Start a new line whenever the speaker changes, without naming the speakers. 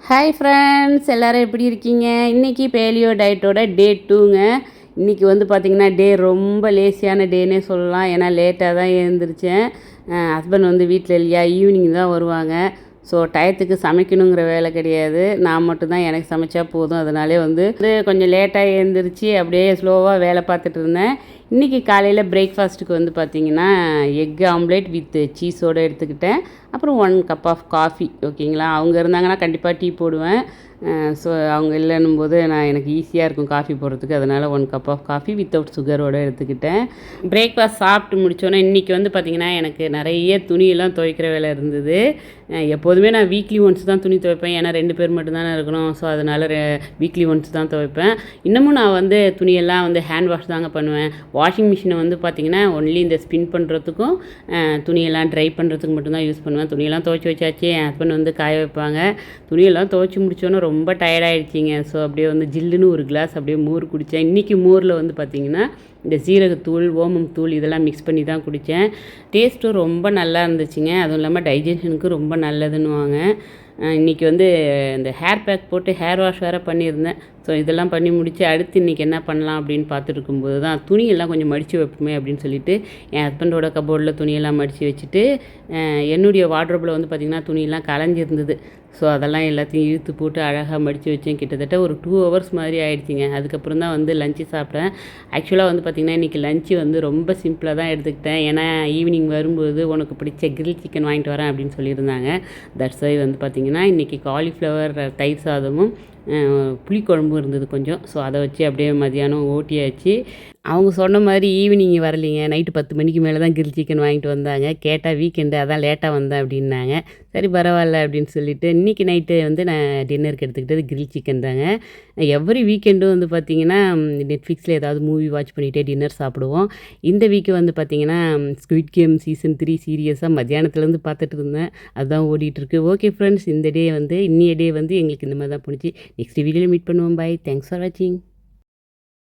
Hi friends, எல்லோரும் எப்படி இருக்கீங்க? இன்றைக்கி பேலியோ டயட்டோட டே 2ங்க. இன்றைக்கி வந்து பார்த்திங்கன்னா ரொம்ப லேசியான டேனே சொல்லலாம். ஏன்னா லேட்டாக தான் எழுந்திரிச்சேன். ஹஸ்பண்ட் வந்து வீட்டில் இல்லையா, ஈவினிங் தான் வருவாங்க. ஸோ டயத்துக்கு சமைக்கணுங்கிற வேலை கிடையாது, நான் மட்டும்தான் எனக்கு சமைச்சா போதும். அதனாலே வந்து கொஞ்சம் லேட்டாக எழுந்திரிச்சு அப்படியே ஸ்லோவாக வேலை பார்த்துட்டு இருந்தேன். இன்றைக்கி காலையில் பிரேக்ஃபாஸ்ட்டுக்கு வந்து பார்த்திங்கன்னா எக் ஆம்லேட் வித் சீஸோடு எடுத்துக்கிட்டேன். அப்புறம் 1 கப் ஆஃப் காஃபி. ஓகேங்களா, அவங்க இருந்தாங்கன்னா கண்டிப்பாக டீ போடுவேன். ஸோ அவங்க இல்லைன்னும் போது எனக்கு ஈஸியாக இருக்கும் காஃபி போடுறதுக்கு. அதனால் 1 கப் ஆஃப் காஃபி வித்தவுட் சுகரோடு எடுத்துக்கிட்டேன். பிரேக்ஃபாஸ்ட் சாப்பிட்டு முடித்தோன்னே இன்றைக்கி வந்து பார்த்திங்கன்னா எனக்கு நிறைய துணியெல்லாம் துவைக்கிற வேலை இருந்தது. எப்போதுமே நான் வீக்லி ஒன்ஸ் தான் துணி துவைப்பேன். ஏன்னா 2 பேர் மட்டும்தானே இருக்கணும். ஸோ அதனால் வீக்லி ஒன்ஸ் தான் துவைப்பேன். இன்னமும் நான் வந்து துணியெல்லாம் வந்து ஹேண்ட் வாஷ் தாங்க பண்ணுவேன். வாஷிங் மிஷினை வந்து பார்த்திங்கன்னா ஒன்லி இந்த ஸ்பின் பண்ணுறதுக்கும் துணியெல்லாம் ட்ரை பண்ணுறதுக்கு மட்டும்தான் யூஸ் பண்ணுவேன். துணியெல்லாம் துவைச்சி வச்சாச்சு. என் ஹஸ்பண்ட் வந்து காய வைப்பாங்க. துணியெல்லாம் துவைச்சி முடித்தோன்னே ரொம்ப டயர்டாகிடுச்சிங்க. ஸோ அப்படியே வந்து ஜில்லுன்னு ஒரு கிளாஸ் அப்படியே மோர் குடித்தேன். இன்றைக்கி மோரில் வந்து பார்த்திங்கன்னா இந்த சீரகத்தூள், ஓமம் தூள் இதெல்லாம் மிக்ஸ் பண்ணி தான் குடித்தேன். டேஸ்ட்டும் ரொம்ப நல்லா இருந்துச்சுங்க. அதுவும் இல்லாமல் டைஜஷனுக்கு ரொம்ப நல்லதுன்னுவாங்க. இன்றைக்கி வந்து இந்த ஹேர் பேக் போட்டு ஹேர் வாஷ் வேறு பண்ணியிருந்தேன். ஸோ இதெல்லாம் பண்ணி முடித்து அடுத்து இன்றைக்கி என்ன பண்ணலாம் அப்படின்னு பார்த்துட்டு இருக்கும்போது தான் துணியெல்லாம் கொஞ்சம் மடித்து வைப்போமே அப்படின்னு சொல்லிட்டு என் ஹஸ்பண்டோட கபோர்டில் துணியெல்லாம் மடித்து வச்சுட்டு என்னுடைய வார்ட்ரோப்பில் வந்து பார்த்திங்கன்னா துணியெல்லாம் கலைஞ்சிருந்தது. ஸோ அதெல்லாம் எல்லாத்தையும் இழுத்து போட்டு அழகாக மடித்து வச்சேன். கிட்டத்தட்ட ஒரு 2 ஹவர்ஸ் மாதிரி ஆகிடுச்சிங்க. அதுக்கப்புறம் தான் வந்து லஞ்சு சாப்பிட்டேன். ஆக்சுவலாக வந்து பார்த்திங்கன்னா இன்றைக்கி லஞ்சு வந்து ரொம்ப சிம்பிளாக தான் எடுத்துக்கிட்டேன். ஏன்னா ஈவினிங் வரும்போது உனக்கு பிடிச்ச கிரில் சிக்கன் வாங்கிட்டு வரேன் அப்படின்னு சொல்லியிருந்தாங்க. தட்ஸ் வை வந்து பார்த்திங்கன்னா இன்றைக்கி காலிஃப்ளவர் தயிர் சாதமும் புளிக்குழம்பும் இருந்தது கொஞ்சம். ஸோ அதை வச்சு அப்படியே மதியானம் ஓட்டியாச்சு. அவங்க சொன்ன மாதிரி ஈவினிங் வரலைங்க. நைட்டு 10 மணிக்கு மேலே தான் கிரில் சிக்கன் வாங்கிட்டு வந்தாங்க. கேட்டால் வீக்கெண்டு அதான் லேட்டாக வந்தேன் அப்படின்னாங்க. சரி பரவாயில்ல அப்படின்னு சொல்லிவிட்டு இன்றைக்கி நைட்டு வந்து நான் டின்னருக்கு எடுத்துக்கிட்டது கிரில் சிக்கன் தாங்க. எவ்ரி வீக்கெண்டும் வந்து பார்த்திங்கன்னா நெட்ஃப்ளிக்ஸில் ஏதாவது மூவி வாட்ச் பண்ணிகிட்டே டின்னர் சாப்பிடுவோம். இந்த வீக்கு வந்து பார்த்திங்கன்னா ஸ்குவிட் கேம் சீசன் 3 சீரியஸாக மத்தியானத்துலேருந்து பார்த்துட்டு இருந்தேன். அதுதான் ஓடிட்டுருக்கு. ஓகே ஃப்ரெண்ட்ஸ், இந்த டே வந்து இன்னைய டே வந்து எங்களுக்கு இந்த மாதிரி தான் போணுச்சு. நெக்ஸ்ட் வீடியோவில் மீட் பண்ணுவோம். பாய். தேங்க்ஸ் ஃபார் வாட்சிங்.